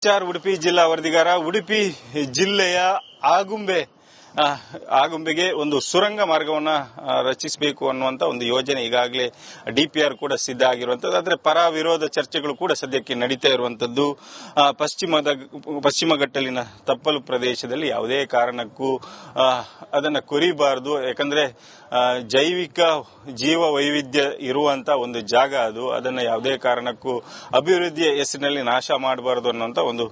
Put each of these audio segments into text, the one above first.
ಉಡುಪಿ ಜಿಲ್ಲಾ ವರದಿಗಾರ. ಉಡುಪಿ ಜಿಲ್ಲೆಯ ಆಗುಂಬೆಗೆ ಒಂದು ಸುರಂಗ ಮಾರ್ಗವನ್ನು ರಚಿಸಬೇಕು ಅನ್ನುವಂತ ಒಂದು ಯೋಜನೆ ಈಗಾಗಲೇ ಡಿಪಿಆರ್ ಕೂಡ ಸಿದ್ಧ ಆಗಿರುವಂತದ್ದು. ಆದರೆ ಪರ ವಿರೋಧ ಚರ್ಚೆಗಳು ಕೂಡ ಸದ್ಯಕ್ಕೆ ನಡೀತಾ ಇರುವಂತದ್ದು. ಪಶ್ಚಿಮ ಘಟ್ಟಲಿನ ತಪ್ಪಲು ಪ್ರದೇಶದಲ್ಲಿ ಯಾವುದೇ ಕಾರಣಕ್ಕೂ ಅದನ್ನ ಕೊರಿಬಾರದು. ಯಾಕಂದ್ರೆ ಜೈವಿಕ ಜೀವ ವೈವಿಧ್ಯ ಇರುವಂತ ಒಂದು ಜಾಗ ಅದು. ಅದನ್ನ ಯಾವುದೇ ಕಾರಣಕ್ಕೂ ಅಭಿವೃದ್ಧಿಯ ಹೆಸರಿನಲ್ಲಿ ನಾಶ ಮಾಡಬಾರದು ಅನ್ನುವಂತ ಒಂದು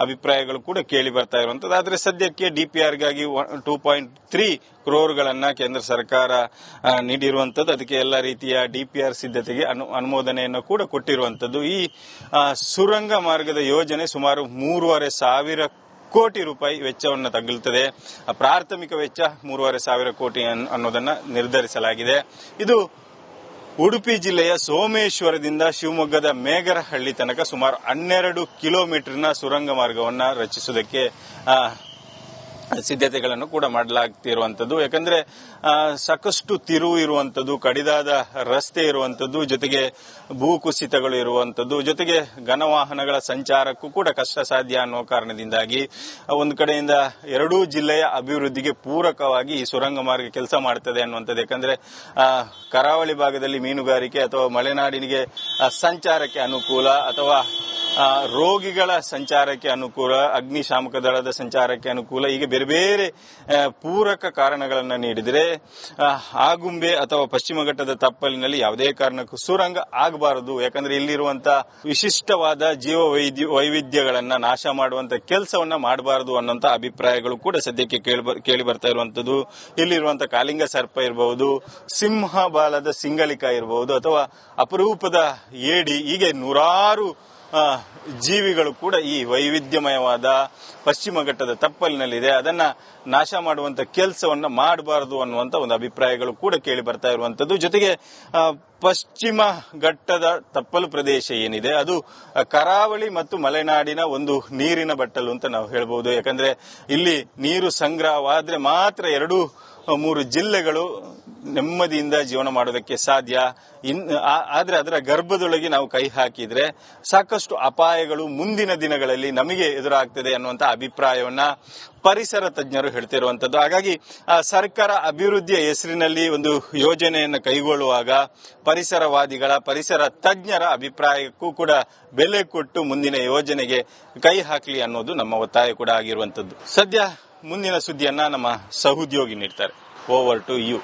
ಅಭಿಪ್ರಾಯಗಳು ಕೂಡ ಕೇಳಿ ಬರ್ತಾ ಇರುವಂತದ್ದು. ಆದ್ರೆ ಸದ್ಯಕ್ಕೆ ಡಿಪಿಆರ್ಗಾಗಿ 2.3 crore ಕೇಂದ್ರ ಸರ್ಕಾರ ನೀಡಿರುವಂತದ್ದು. ಅದಕ್ಕೆ ಎಲ್ಲ ರೀತಿಯ ಡಿಪಿಆರ್ ಸಿದ್ಧತೆಗೆ ಅನುಮೋದನೆಯನ್ನು ಕೂಡ ಕೊಟ್ಟಿರುವಂತದ್ದು. ಈ ಸುರಂಗ ಮಾರ್ಗದ ಯೋಜನೆ ಸುಮಾರು 3,500 ಕೋಟಿ ರೂಪಾಯಿ ವೆಚ್ಚವನ್ನು ತಗಲುತ್ತದೆ. ಪ್ರಾಥಮಿಕ ವೆಚ್ಚ 3,500 ಕೋಟಿ ಅನ್ನೋದನ್ನ ನಿರ್ಧರಿಸಲಾಗಿದೆ. ಇದು ಉಡುಪಿ ಜಿಲ್ಲೆಯ ಸೋಮೇಶ್ವರದಿಂದ ಶಿವಮೊಗ್ಗದ ಮೇಗರಹಳ್ಳಿ ತನಕ ಸುಮಾರು 12 ಕಿಲೋಮೀಟರ್ನ ಸುರಂಗ ಮಾರ್ಗವನ್ನು ರಚಿಸುವುದಕ್ಕೆ ಸಿದ್ಧತೆಗಳನ್ನು ಕೂಡ ಮಾಡಲಾಗ್ತಿರುವಂತದ್ದು. ಯಾಕಂದ್ರೆ ಸಾಕಷ್ಟು ತಿರುವು ಇರುವಂತದ್ದು, ಕಡಿದಾದ ರಸ್ತೆ ಇರುವಂತದ್ದು, ಜೊತೆಗೆ ಭೂಕುಸಿತಗಳು ಇರುವಂತದ್ದು, ಜೊತೆಗೆ ಘನವಾಹನಗಳ ಸಂಚಾರಕ್ಕೂ ಕೂಡ ಕಷ್ಟ ಸಾಧ್ಯ ಅನ್ನೋ ಕಾರಣದಿಂದಾಗಿ ಒಂದು ಕಡೆಯಿಂದ ಎರಡೂ ಜಿಲ್ಲೆಯ ಅಭಿವೃದ್ಧಿಗೆ ಪೂರಕವಾಗಿ ಈ ಸುರಂಗ ಮಾರ್ಗ ಕೆಲಸ ಮಾಡುತ್ತದೆ ಅನ್ನುವಂಥದ್ದು. ಯಾಕಂದ್ರೆ ಕರಾವಳಿ ಭಾಗದಲ್ಲಿ ಮೀನುಗಾರಿಕೆ ಅಥವಾ ಮಲೆನಾಡಿನಿಗೆ ಸಂಚಾರಕ್ಕೆ ಅನುಕೂಲ, ಅಥವಾ ರೋಗಿಗಳ ಸಂಚಾರಕ್ಕೆ ಅನುಕೂಲ, ಅಗ್ನಿಶಾಮಕ ದಳದ ಸಂಚಾರಕ್ಕೆ ಅನುಕೂಲ, ಹೀಗೆ ಬೇರೆ ಬೇರೆ ಪೂರಕ ಕಾರಣಗಳನ್ನು ನೀಡಿದರೆ ಆಗುಂಬೆ ಅಥವಾ ಪಶ್ಚಿಮ ಘಟ್ಟದ ತಪ್ಪಲಿನಲ್ಲಿ ಯಾವುದೇ ಕಾರಣಕ್ಕೂ ಸುರಂಗ ಆಗಬಾರದು. ಯಾಕಂದ್ರೆ ಇಲ್ಲಿರುವಂತಹ ವಿಶಿಷ್ಟವಾದ ಜೀವ ವೈವಿಧ್ಯಗಳನ್ನ ನಾಶ ಮಾಡುವಂತ ಕೆಲಸವನ್ನ ಮಾಡಬಾರದು ಅನ್ನೋಂತ ಅಭಿಪ್ರಾಯಗಳು ಕೂಡ ಸದ್ಯಕ್ಕೆ ಕೇಳಿ ಬರ್ತಾ ಇರುವಂತದ್ದು. ಇಲ್ಲಿರುವಂತಹ ಕಾಲಿಂಗ ಸರ್ಪ ಇರಬಹುದು, ಸಿಂಹ ಬಾಲದ ಸಿಂಗಳಿಕ ಇರಬಹುದು, ಅಥವಾ ಅಪರೂಪದ ಏಡಿ, ಹೀಗೆ ನೂರಾರು ಜೀವಿಗಳು ಕೂಡ ಈ ವೈವಿಧ್ಯಮಯವಾದ ಪಶ್ಚಿಮ ಘಟ್ಟದ ತಪ್ಪಲಿನಲ್ಲಿದೆ. ಅದನ್ನ ನಾಶ ಮಾಡುವಂತ ಕೆಲಸವನ್ನ ಮಾಡಬಾರದು ಅನ್ನುವಂತ ಒಂದು ಅಭಿಪ್ರಾಯಗಳು ಕೂಡ ಕೇಳಿ ಬರ್ತಾ ಇರುವಂತದ್ದು. ಜೊತೆಗೆ ಪಶ್ಚಿಮ ಘಟ್ಟದ ತಪ್ಪಲು ಪ್ರದೇಶ ಏನಿದೆ ಅದು ಕರಾವಳಿ ಮತ್ತು ಮಲೆನಾಡಿನ ಒಂದು ನೀರಿನ ಬಟ್ಟಲು ಅಂತ ನಾವು ಹೇಳ್ಬಹುದು. ಯಾಕಂದ್ರೆ ಇಲ್ಲಿ ನೀರು ಸಂಗ್ರಹವಾದ್ರೆ ಮಾತ್ರ 2-3 ಜಿಲ್ಲೆಗಳು ನೆಮ್ಮದಿಯಿಂದ ಜೀವನ ಮಾಡೋದಕ್ಕೆ ಸಾಧ್ಯ. ಆದ್ರೆ ಅದರ ಗರ್ಭದೊಳಗೆ ನಾವು ಕೈ ಹಾಕಿದ್ರೆ ಸಾಕಷ್ಟು ಅಪಾಯಗಳು ಮುಂದಿನ ದಿನಗಳಲ್ಲಿ ನಮಗೆ ಎದುರಾಗ್ತದೆ ಅನ್ನುವಂತ ಅಭಿಪ್ರಾಯವನ್ನ ಪರಿಸರ ತಜ್ಞರು ಹೇಳ್ತಿರುವಂತದ್ದು. ಹಾಗಾಗಿ ಸರ್ಕಾರ ಅಭಿವೃದ್ಧಿಯ ಹೆಸರಿನಲ್ಲಿ ಒಂದು ಯೋಜನೆಯನ್ನು ಕೈಗೊಳ್ಳುವಾಗ ಪರಿಸರ ತಜ್ಞರ ಅಭಿಪ್ರಾಯಕ್ಕೂ ಕೂಡ ಬೆಲೆ ಕೊಟ್ಟು ಮುಂದಿನ ಯೋಜನೆಗೆ ಕೈ ಹಾಕಲಿ ಅನ್ನೋದು ನಮ್ಮ ಒತ್ತಾಯ ಕೂಡ ಆಗಿರುವಂತದ್ದು. ಸದ್ಯ ಮುಂದಿನ ಸುದ್ದಿಯನ್ನ ನಮ್ಮ ಸಹೋದ್ಯೋಗಿ ನೀಡ್ತಾರೆ. Over to you.